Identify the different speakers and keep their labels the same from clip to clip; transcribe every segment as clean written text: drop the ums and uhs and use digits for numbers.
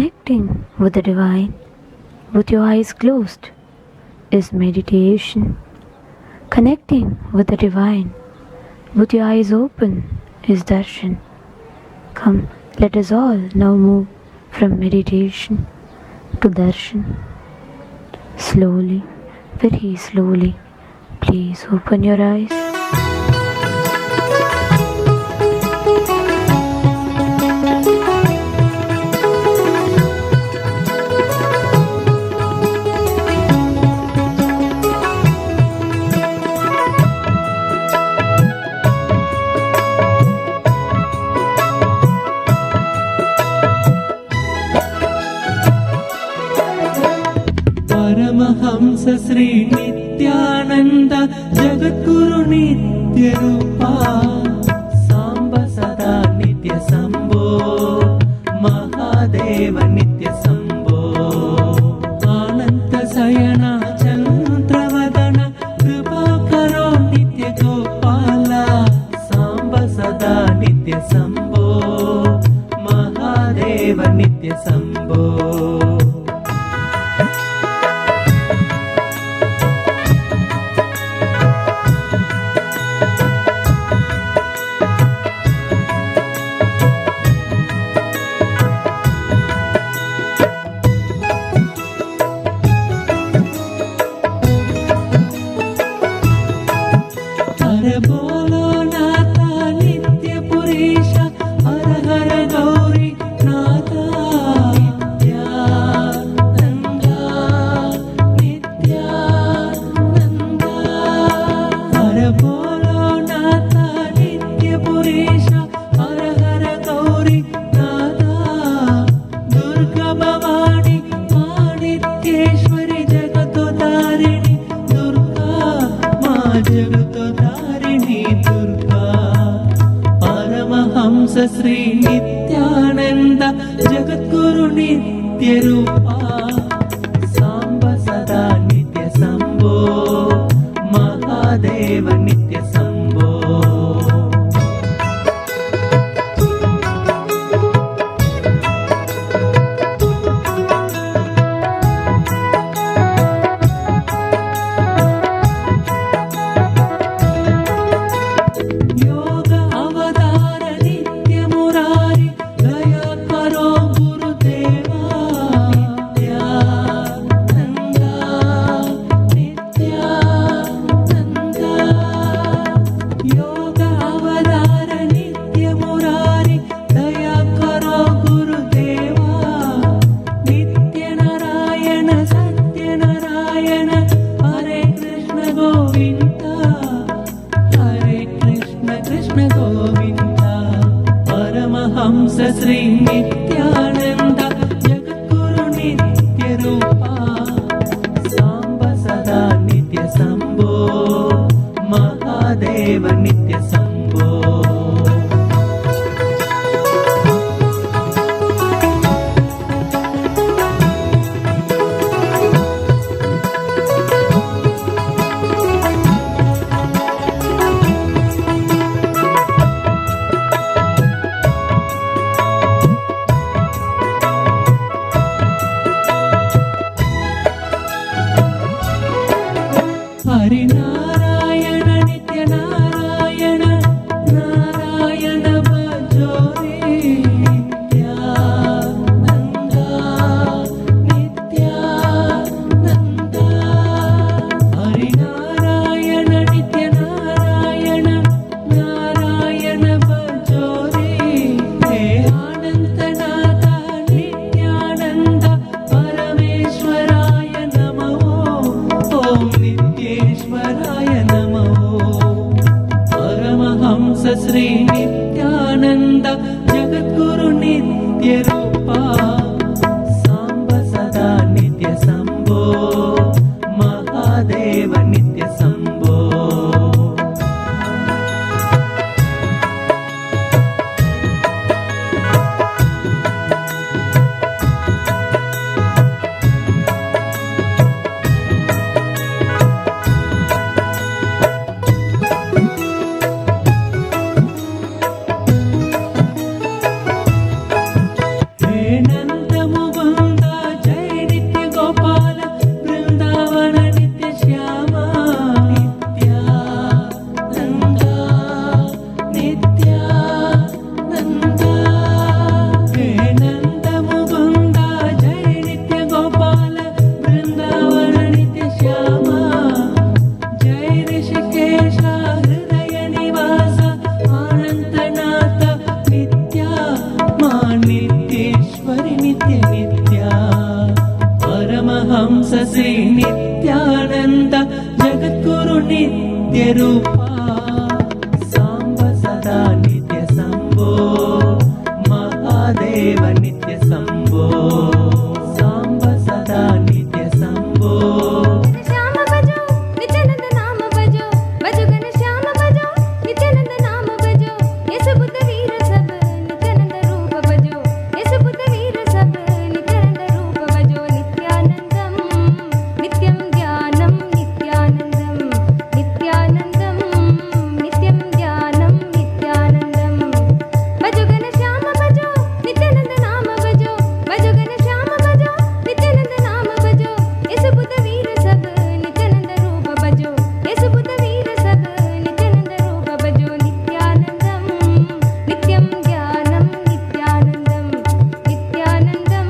Speaker 1: Connecting with the divine with your eyes closed is meditation. Connecting with the divine with your eyes open is darshan. Come, let us all now move from meditation to darshan. Slowly, very slowly, please open your eyes.
Speaker 2: Paramhans Shri Nityanand जगद्गुरु नित्य रूपा सांब सदा नित्य शंभो महादेव नित्य शंभो आनंद शयन चंद्रवदन कृपा करो नित्य गोपाला सांब सदा नित्य शंभो महादेव नित्य शंभो बोलो नाथा नित्य पुरेश हर हर गौरी नाथा नित्यानंदा नित्यानंदा हर बोलो नाथा नित्य पुरेश हर हर गौरी नाथा दुर्गा भवानी माणिक्येश्वरी जगतो तारिणी दुर्गा माँ जगतो दुर्गा परमहंस श्री नित्यानंद जगद्गुरु नित्य रूपा सांब सदा नित्य शंभो महादेव नित्य शंभो శ్రీ నిత్యానంద జగద్గురు నిత్య రూపా సాంబ సదా నిత్య శంభో మహాదేవ నిత్య శంభో సాంబ సదా నిత్య శంభో
Speaker 3: श्याम भजो नित्यानंद नाम भजो भजो घन श्याम भजो नित्यानंद नाम भजो येसु बुद्ध वीर सब नित्यानंद रूप भजो येसु बुद्ध वीर सब नित्यानंद रूप भजो नित्यानंदम नित्यं ध्यानं नित्यानंदम नित्यानंदम नित्यं ध्यानं नित्यानंदम भजो घन श्याम भजो नित्यानंद नाम भजो भजो घन श्याम भजो नित्यानंद नाम भजो येसु बुद्ध वीर सब नित्यानंद रूप भजो येसु बुद्ध वीर सब नित्यानंद रूप भजो नित्यानंदम नित्यं ध्यानं नित्यानंदम नित्यानंदम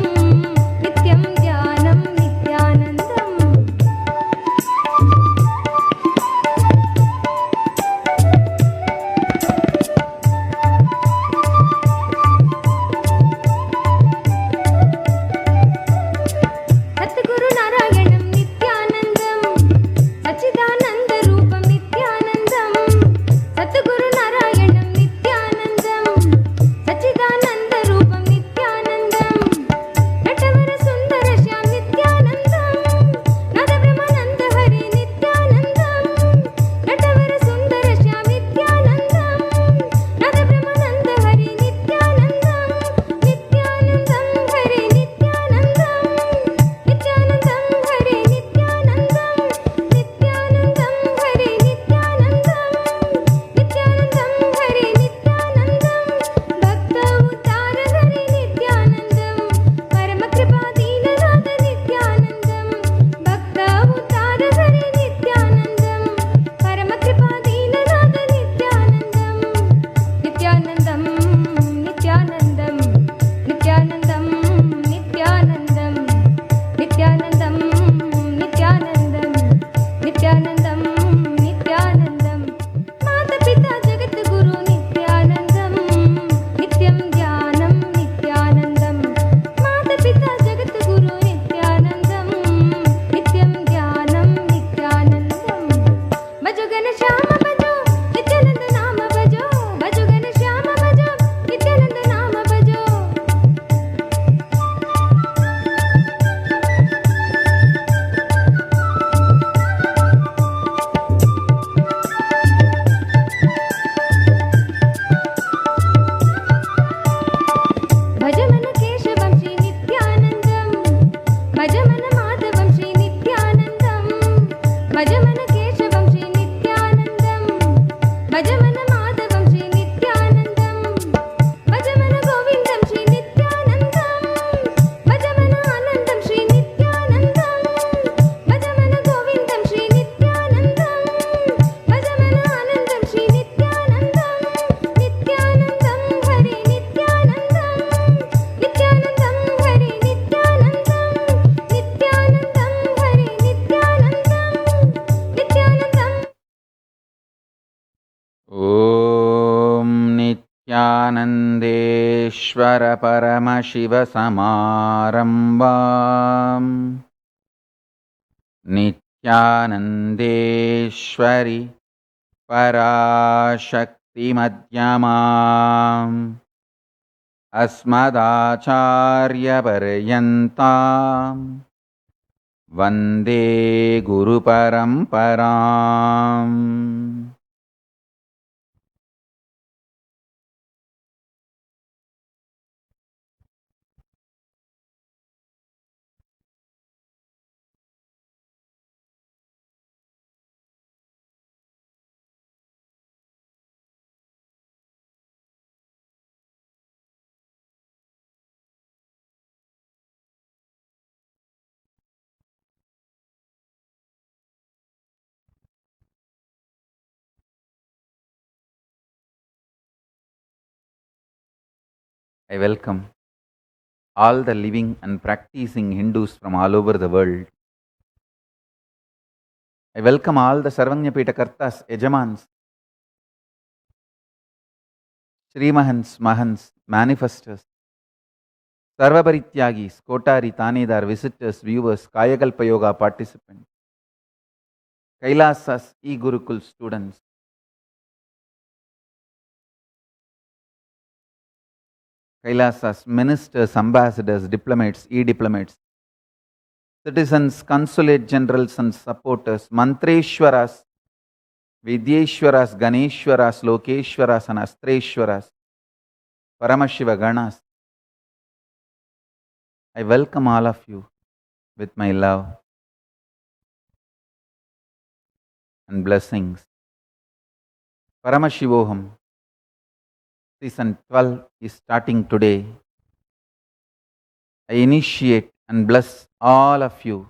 Speaker 3: नित्यं ध्यानं नित्यानंदम सद्गुरु नारायणं नित्यानन्दं सच्चिदानन्दरूपं नित्यानन्दं सद्गुरु नारायणं नित्यानन्दं सच्चिदानन्दरूपं नित्यानन्दं नटवर सुन्दर श्याम नित्यानन्दं नादब्रह्मानन्द हरि नित्यानन्दं नटवर सुन्दर श्याम नित्यानन्दं नादब्रह्मानन्द हरि नित्यानन्दं नित्यानन्दं हरि नित्यानन्दं नित्यानन्दं हरे नित्यानन्दं नित्यानन्दं हरे नित्यानन्दं नित्यानन्दं हरे नित्यानन्दं भक्त उद्धार हरे नित्यानन्दं परमकृपा दीननाथ नित्यानन्दं भक्त उद्धार हरे नित्यानन्दं परमकृपा दीननाथ नित्यानन्दं नित्यानन्दं नित्यानन्दं नित्यानन्दं नित्यानन्दं नित्यानन्दं नित्यानन्दं नित्यानन्दं नित्यानन्दं मातापिता जगद्गुरु नित्यानन्दं नित्यं ध्यानं नित्यानन्दं मातापिता जगद्गुरु नित्यानन्दं नित्यं ध्यानं नित्यानन्दं भजो घन श्याम भजो नित्यानंद नाम भजो भजो घन श्याम भजो नित्यानंद नाम भजो भज मन केशवं श्री नित्यानन्दं भज मन माधवं श्री नित्यानन्दं भज मन केशवं श्री नित्यानन्दं भज मन माधवं श्री नित्यानन्दं भज मन गोविन्दं श्री नित्यानन्दं भज मन आनन्दं श्री नित्यानन्दं भज मन गोविन्दं श्री नित्यानन्दं भज मन आनन्दं श्री नित्यानन्दं नित्यानन्दं हरे नित्यानन्दं नित्यानन्दं हरे नित्यानन्दं नित्यानन्दं हरे नित्यानन्दं नित्यानन्दं
Speaker 4: ॐ नित्यानन्देश्वर परमशिवसमारम्भाम् नित्यानन्देश्वरि पराशक्तिमध्यमाम् अस्मदाचार्यपर्यन्ताम् वन्दे गुरुपरम्पराम् I welcome all the living and practicing Hindus from all over the world. I welcome all the Sarvanyapita Kartas, Yajamans, Srimahans, Mahans, manifestors, Sarvaparityagis, Kotari, Tanedar, visitors, viewers, Kayakalpa Yoga participants, Kailasas, e-Gurukul students, Kailasas, ministers, ambassadors, diplomats, e-diplomats, citizens, consulate generals and supporters, Mantreshwaras, Vidyeshwaras, Ganeshwaras, Lokeshwaras and Astreshwaras, Paramashiva Ganas. I welcome all of you with my love and blessings. Paramashivoham, season 12 is starting today. I initiate and bless all of you.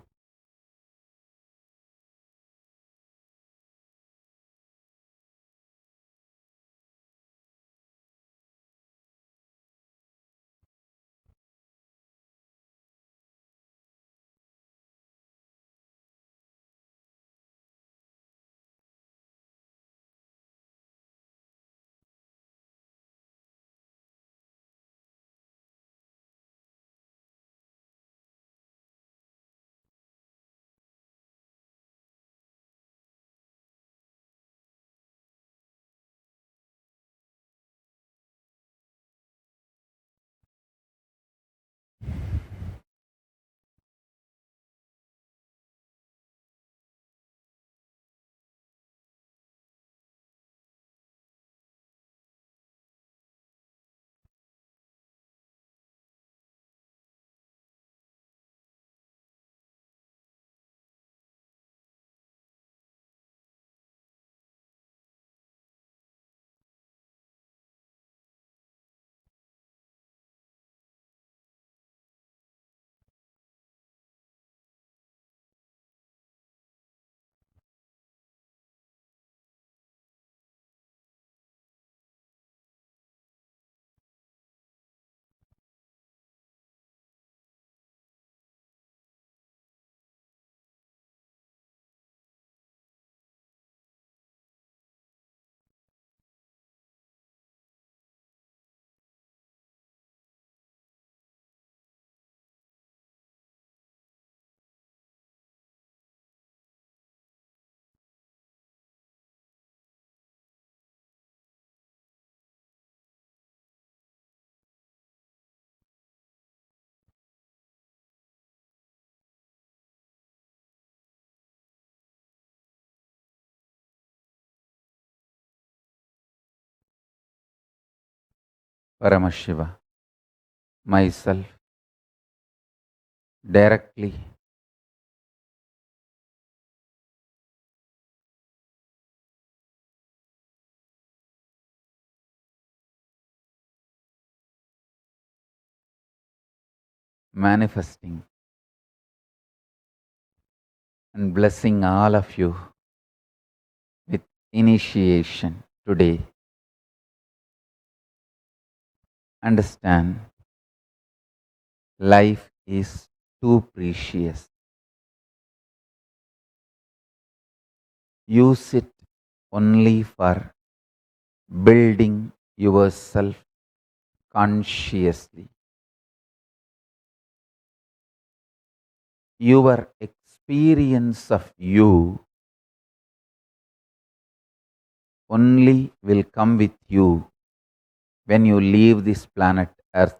Speaker 4: Paramashiva, myself, directly manifesting and blessing all of you with initiation today. Understand, life is too precious. Use it only for building yourself consciously. Your experience of you only will come with you when you leave this planet Earth.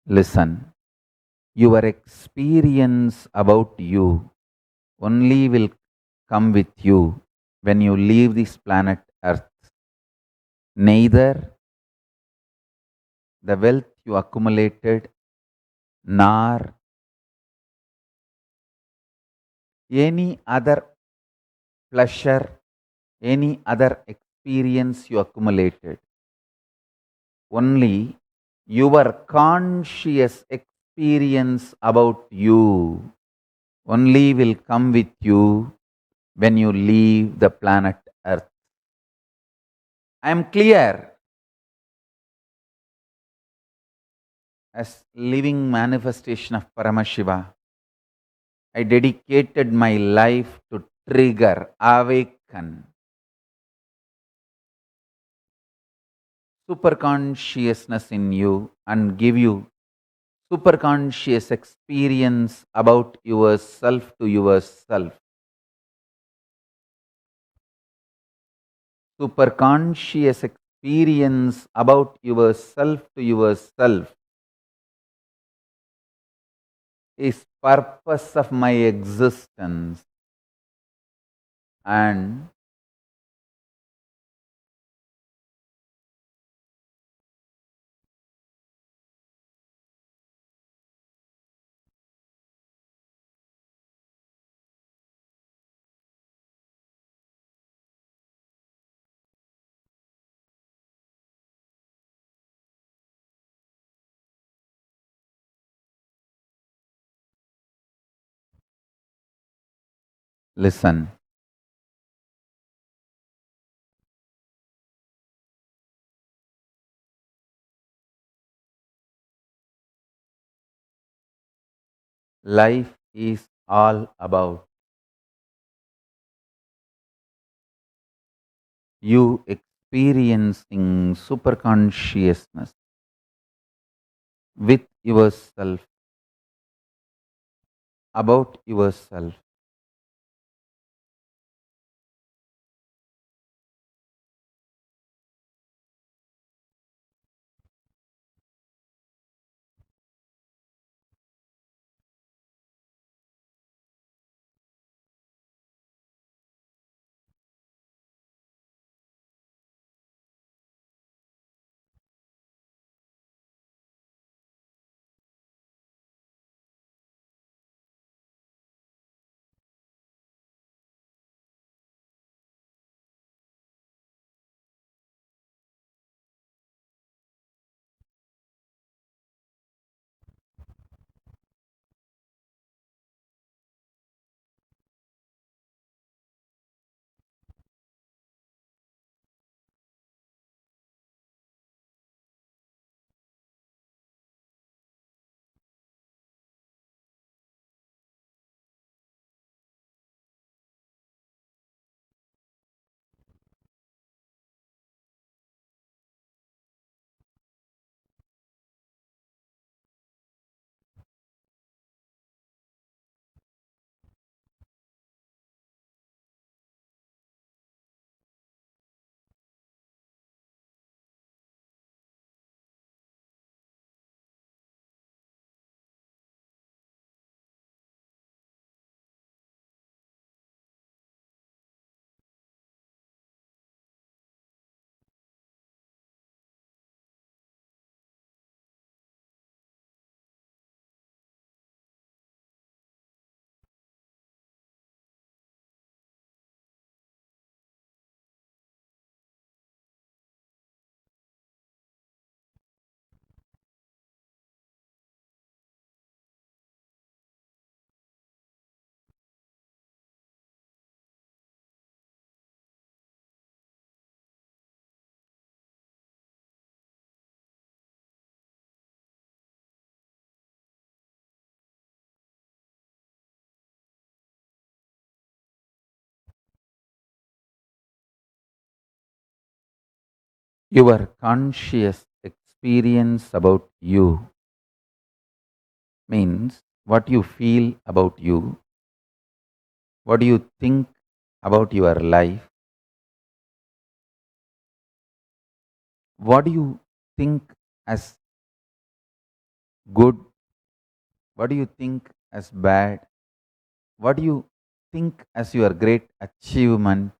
Speaker 4: Listen, your experience about you only will come with you when you leave this planet Earth. Neither the wealth you accumulated, nor any other pleasure, any other experience you accumulated. Only your conscious experience about you only will come with you when you leave the planet Earth. I am clear. As living manifestation of Paramashiva, I dedicated my life to trigger, awaken super consciousness in you and give you super conscious experience about yourself to yourself. Super conscious experience about yourself to yourself is purpose of my existence, and listen. Life is all about you experiencing super consciousness with yourself, about yourself. Your conscious experience about you means what you feel about you, what do you think about your life, what do you think as good, what do you think as bad, what do you think as your great achievement.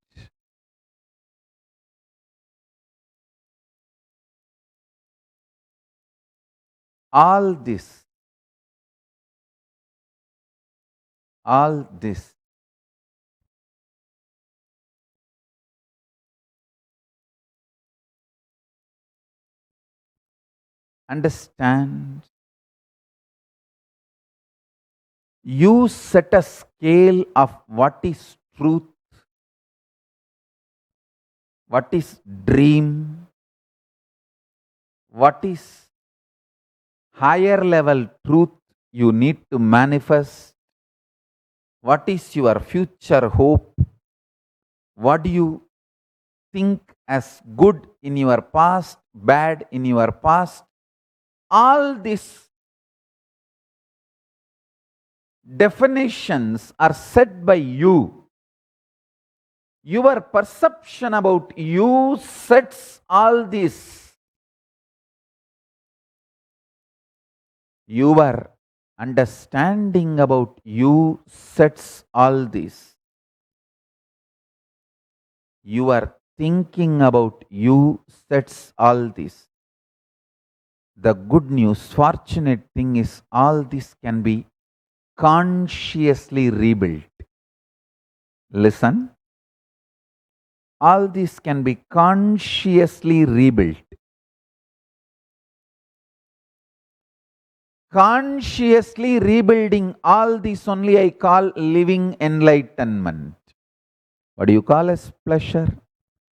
Speaker 4: All this, all this understand, you set a scale of what is truth, what is dream, what is higher level truth you need to manifest, what is your future hope, what do you think as good in your past, bad in your past, all these definitions are set by you. Your perception about you sets all this. Your understanding about you sets all this. Your thinking about you sets all this. The good news, fortunate thing is, all this can be consciously rebuilt. Listen. All this can be consciously rebuilt. Consciously rebuilding all this only I call living enlightenment. What do you call as pleasure?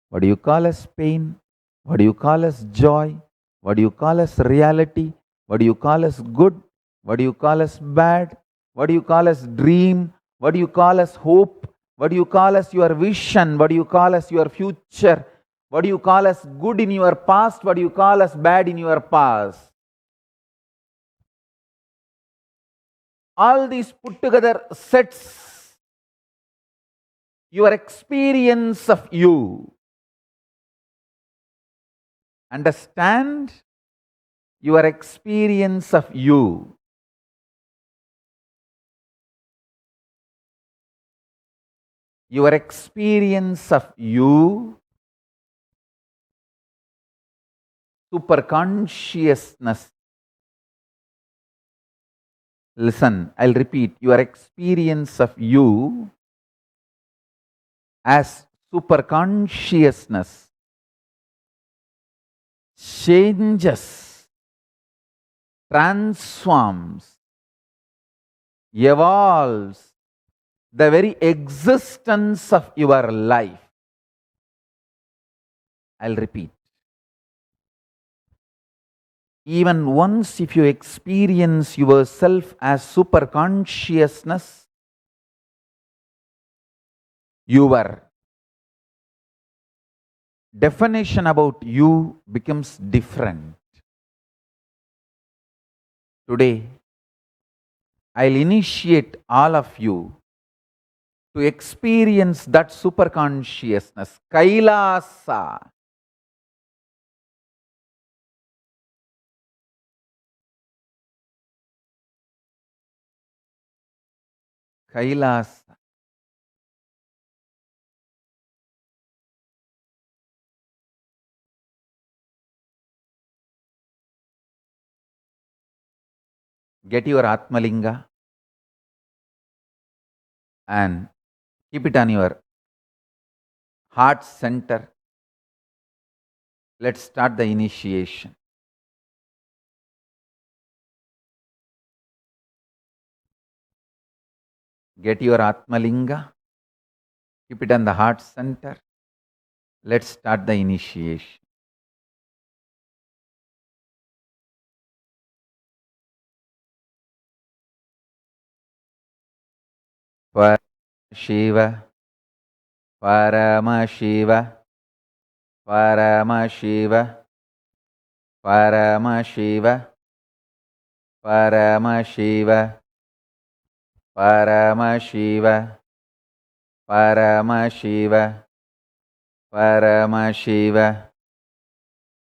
Speaker 4: What do you call as pain? What do you call as joy? What do you call as reality? What do you call as good? What do you call as bad? What do you call as dream? What do you call as hope? What do you call as your vision? What do you call as your future? What do you call as good in your past? What do you call as bad in your past? All these put together sets your experience of you. Understand your experience of you. Your experience of you, superconsciousness. Listen, I'll repeat. Your experience of you as superconsciousness changes, transforms, evolves the very existence of your life. I'll repeat. Even once if you experience yourself as superconsciousness, your definition about you becomes different. Today, I'll initiate all of you to experience that superconsciousness, Kailasa. Kailasa. Get your Atmalinga and keep it on your heart center. Let's start the initiation. Get your Atmalinga, keep it on the heart center. Let's start the initiation. Shiva, Paramashiva, Paramashiva, Paramashiva, Paramashiva, Paramashiva, Paramashiva, Paramashiva,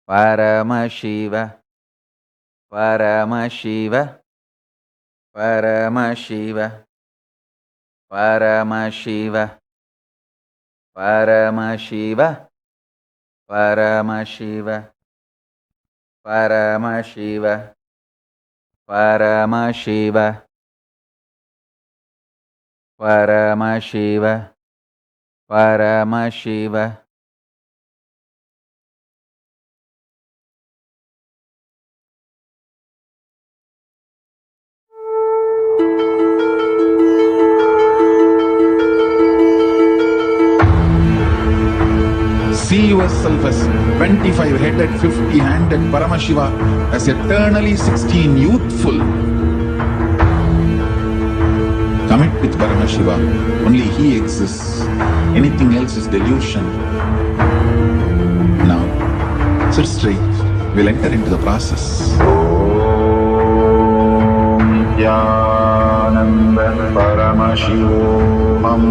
Speaker 4: Paramashiva, Paramashiva, Paramashiva, Paramashiva, Paramashiva, Paramashiva, Paramashiva, Paramashiva, Paramashiva, Paramashiva.
Speaker 5: See yourself as 25-headed, 50-handed Paramashiva, as eternally 16, youthful. Commit with Paramashiva. Only He exists. Anything else is delusion. Now, sit straight. will enter into the process.
Speaker 6: Nityananda Paramashivoham.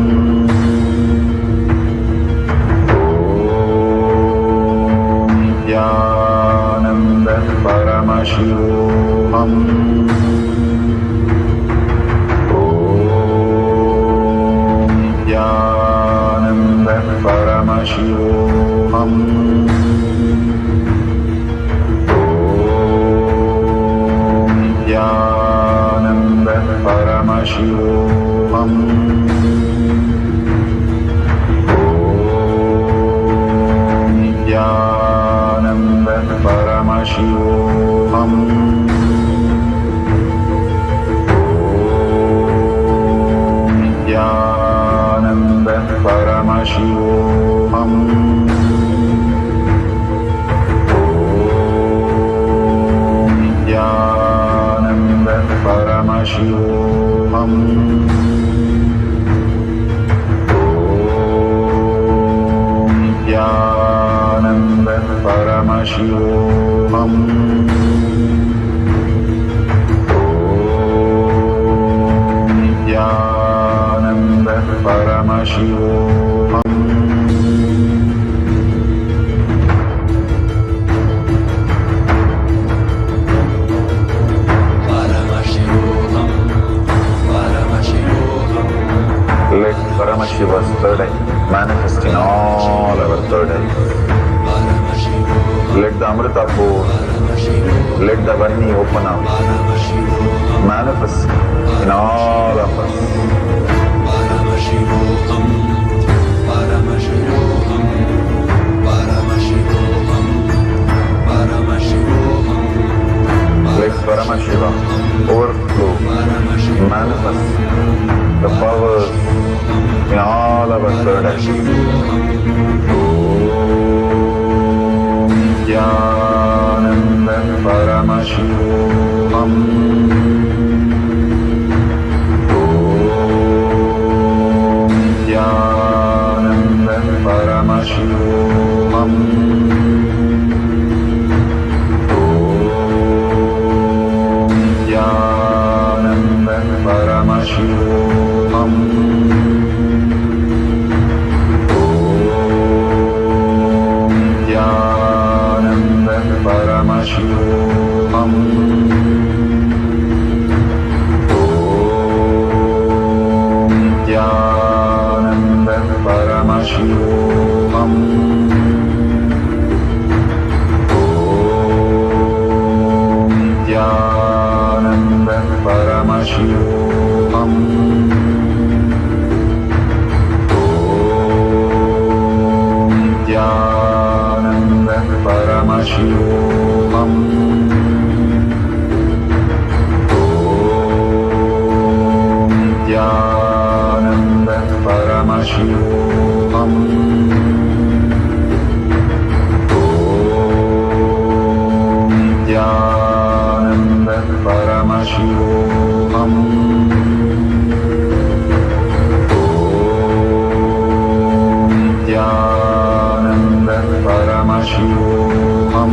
Speaker 6: Nityananda Paramashivoham. Nityananda Paramashivoham. Nityananda Paramashivoham. Nityananda Paramashivoham. Nityananda Paramashivoham. Nityananda Paramashivoham. Nityananda Paramashivoham. Nityananda Paramashivoham. Let Paramashiva's third eye manifest in all our third eyes. Let the Amrita pour, let the Varni open up, manifest in all of us. Let Paramashiva overflow, manifest the powers in all our third eyes. Nityananda Paramashivoham. Nityananda Paramashivoham. Nityananda Paramashivoham. Nityananda Paramashivoham. Nityananda Paramashivoham. Nityananda Paramashivoham. Nityananda Paramashivoham. Nityananda Paramashivoham. Nityananda Paramashivoham. Nityananda Paramashivoham.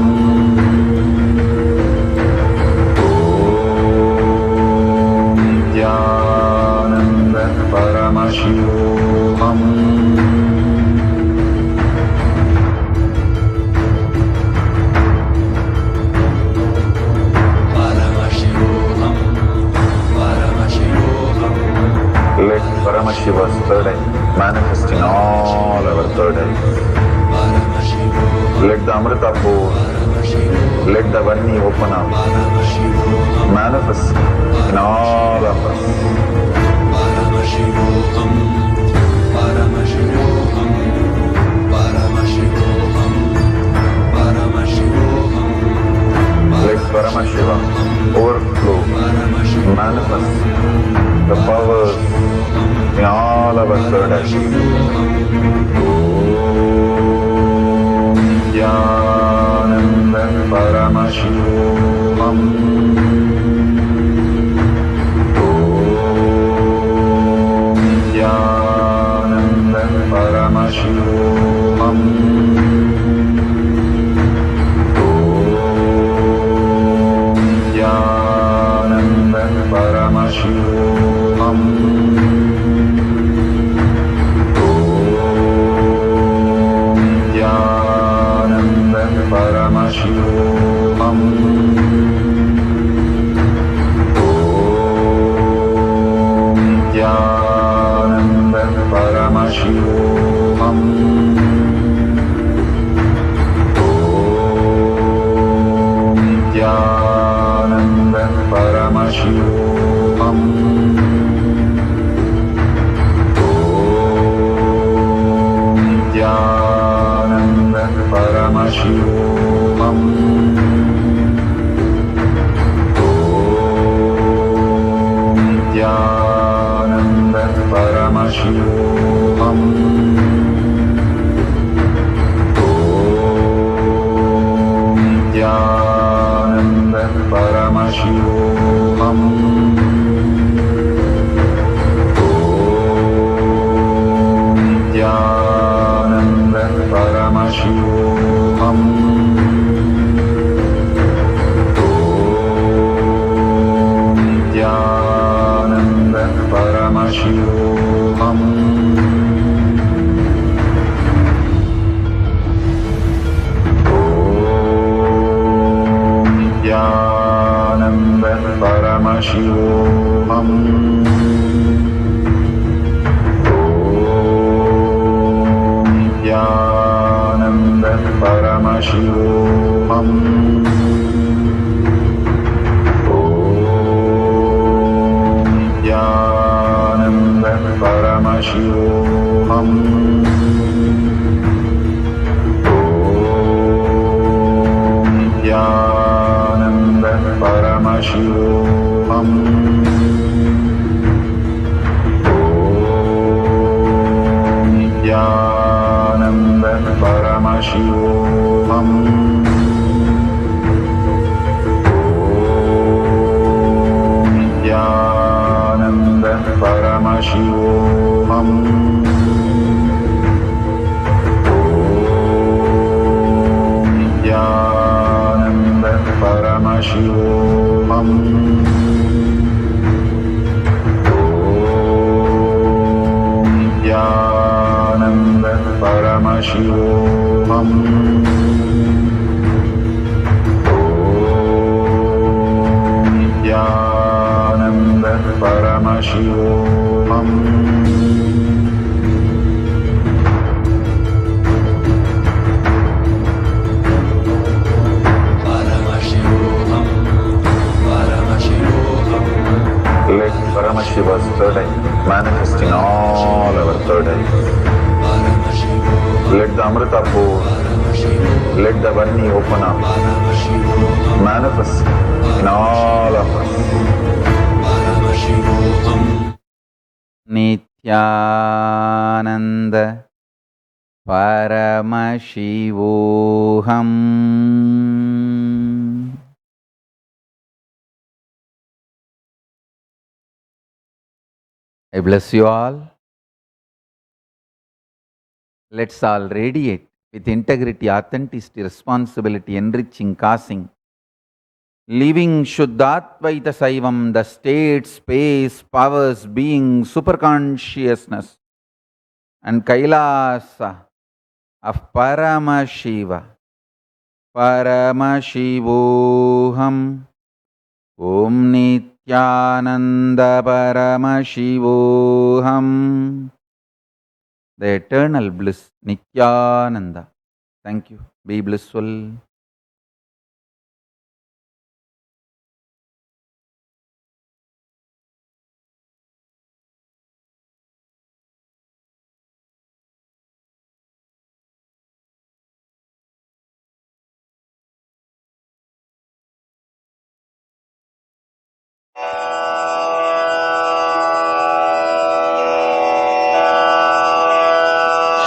Speaker 6: Nityananda Paramashivoham. Let Paramashiva's third eye manifest in all our third eyes. Let the Amrita pour, let the Varni open up, manifest in all of us. Let Paramashiva overflow, manifest the powers in all our third eyes. Nityananda Paramashivoham. Nityananda Paramashivoham. परमशिवोऽहम् नित्यानन्द परमशिवोऽहम् नित्यानन्द परमशिवोऽहम् नित्यानन्द परमशिवोऽहम् नित्यानन्द परमशिवोऽहम् नित्यानन्द परमशिवोऽहम् नित्यानन्द परमशिवोऽहम् नित्यानन्द परमशिवोऽहम् नित्यानन्द परमशिवोऽहम् नित्यानन्द परमशिवोऽहम् नित्यानन्द परमशिवोऽहम् नित्यानन्द परमशिवोऽहम् नित्यानन्द परमशिवोऽहम् नित्यानन्द परमशिवोऽहम् नित्यानन्द परमशिवोऽहम् नित्यानन्द परमशिवोऽहम् नित्यानन्द परमशिवोऽहम् नित्यानन्द परमशिवोऽहम् Let Paramashiva's third eye manifest in all our third eyes. Let the Amrita pour, let the Varni open up, manifest in all of us.
Speaker 4: Nityananda Paramashivoham. I bless you all. Let's all radiate with integrity, authenticity, responsibility, enriching, causing, living Shuddhatvaita Saivam, the state, space, powers, being, superconsciousness, and Kailasa of Paramashiva. Paramashivoham. Om Nityananda Paramashivoham. The eternal bliss, Nityananda. Thank you. Be blissful.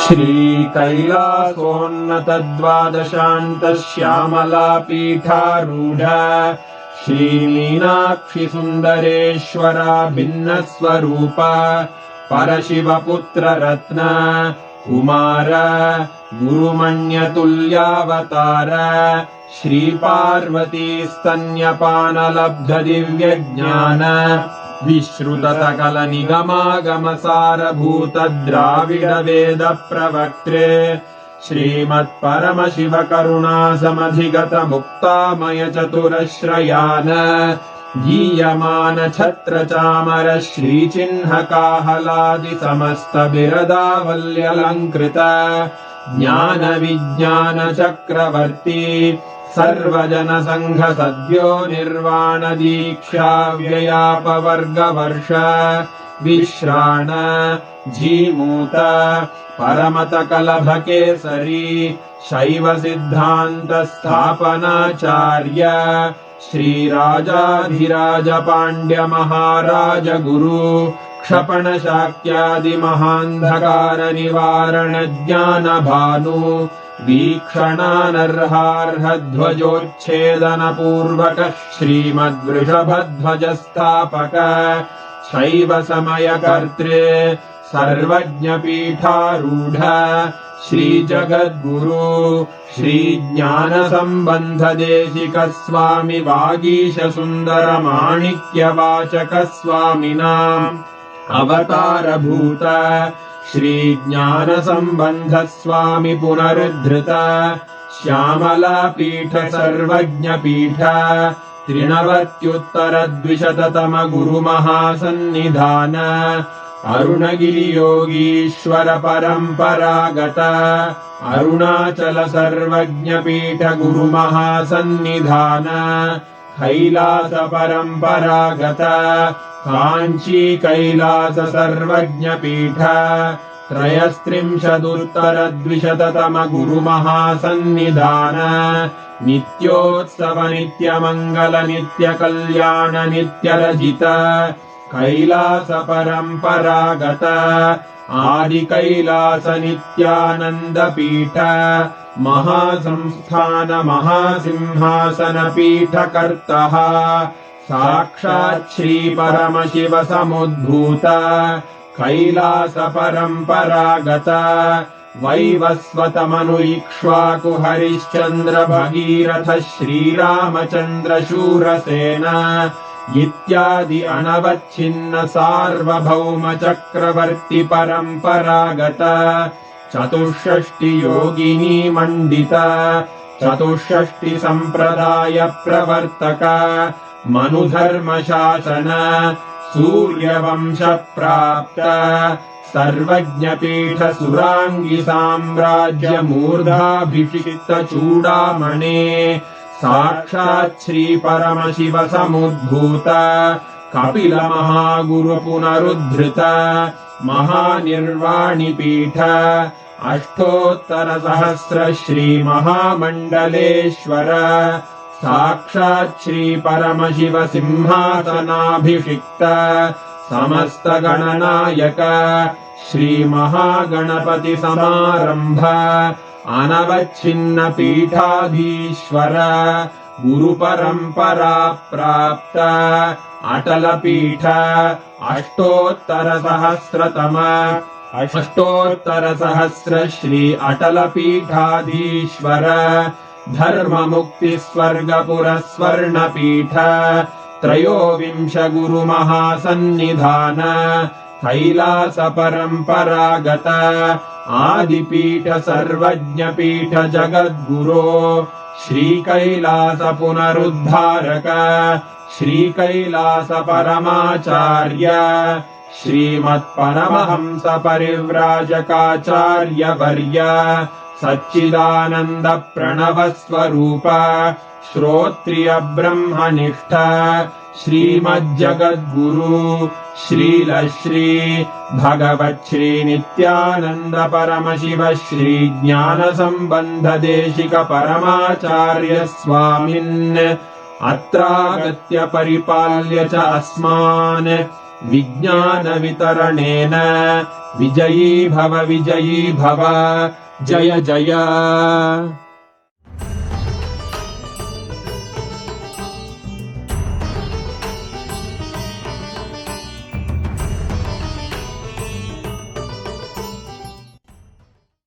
Speaker 7: श्रीकैलासोन्नतद्वादशान्तश्यामलापीठारूढ श्रीमीनाक्षिसुन्दरेश्वरा भिन्नस्वरूप परशिवपुत्ररत्न Kumar गुरुमण्यतुल्यावतार श्रीपार्वतीस्तन्यपानलब्धदिव्यज्ञान विश्रुतसकलनिगमागमसारभूतद्राविडवेदप्रवक्त्रे श्रीमत्परमशिवकरुणासमधिगतमुक्तामयचतुरश्रयान् गीयमान छत्रचामर श्रीचिह्नकाहलादिसमस्तबिरदावल्यलङ्कृत ज्ञानविज्ञानचक्रवर्ती सर्वजनसङ्घसद्यो निर्वाणदीक्षाव्ययापवर्गवर्ष विश्राण Jimuta परमतकलभकेसरी शैवसिद्धान्तस्थापनाचार्य श्रीराजाधिराज पाण्ड्यमहाराज गुरु क्षपणशाक्यादिमहान्धकारनिवारणज्ञानभानु वीक्षणानर्हार्हध्वजोच्छेदनपूर्वक श्रीमद्वृषभध्वजस्थापक शैवसमयकर्त्रे सर्वज्ञपीठारूढ श्रीजगद्गुरु श्रीज्ञानसम्बन्धदेशिकस्वामि वागीशसुन्दरमाणिक्यवाचकस्वामिनाम् अवतारभूत श्रीज्ञानसम्बन्धस्वामि पुनरुद्धृत श्यामलापीठ सर्वज्ञपीठ 93 गुरुमहासन्निधान अरुणगिरियोगीश्वर परम्परागत अरुणाचल सर्वज्ञपीठ गुरुमहासन्निधान कैलास परम्परागत काञ्ची कैलास सर्वज्ञपीठ 33 गुरुमहासन्निधान नित्योत्सव नित्यमङ्गल नित्यकल्याण नित्यरजित कैलास परम्परागत आदि कैलास नित्यानन्दपीठ महासंस्थान महासिंहासन पीठकर्तः साक्षात् श्री परमशिव समुद्भूत कैलास परम्परागत वैवस्वतमनु इक्ष्वाकु हरिश्चन्द्र भगीरथ श्रीरामचन्द्र शूरसेन इत्यादि अनवच्छिन्न सार्वभौम चक्रवर्ति परम्परागत 64 योगिनी मण्डित 64 सम्प्रदाय प्रवर्तक मनुधर्मशासन सूर्यवंश प्राप्त सर्वज्ञपीठ सुराङ्गी साम्राज्य मूर्धाभिषिक्त चूडामणे साक्षात् श्री परमशिव समुद्भूत कपिल महागुरु पुनरुद्धृत महानिर्वाणिपीठ अष्टोत्तर सहस्र श्री महामण्डलेश्वर साक्षात् श्री परमशिव सिंहासनाभिषिक्त समस्त गणनायक श्री महागणपति समारंभ अनवच्छिन्न पीठाधीश्वर गुरु परंपरा प्राप्त अटल पीठ अष्टोत्तर सहस्र श्री अटल पीठाधीश्वर धर्म मुक्ति स्वर्गपुर स्वर्ण पीठ 23 गुरु महासन्निधान कैलास परम्परागत आदिपीठ सर्वज्ञपीठ जगद्गुरो श्री कैलास पुनरुद्धारक श्री कैलास परमाचार्य श्रीमत्परमहंस परिव्राजकाचार्य वर्य सच्चिदानंद प्रणव स्वरूप श्रोत्रिय ब्रह्मनिष्ठ श्रीमज्जगद्गुरु श्रील श्री भगवत् श्री नित्यानंद परमशिव श्री ज्ञान संबंध देशिक परमाचार्य स्वामिन् अत्रागत्य परिपाल्य च अस्मान् विज्ञान वितरणेन विजयी भव जय जय।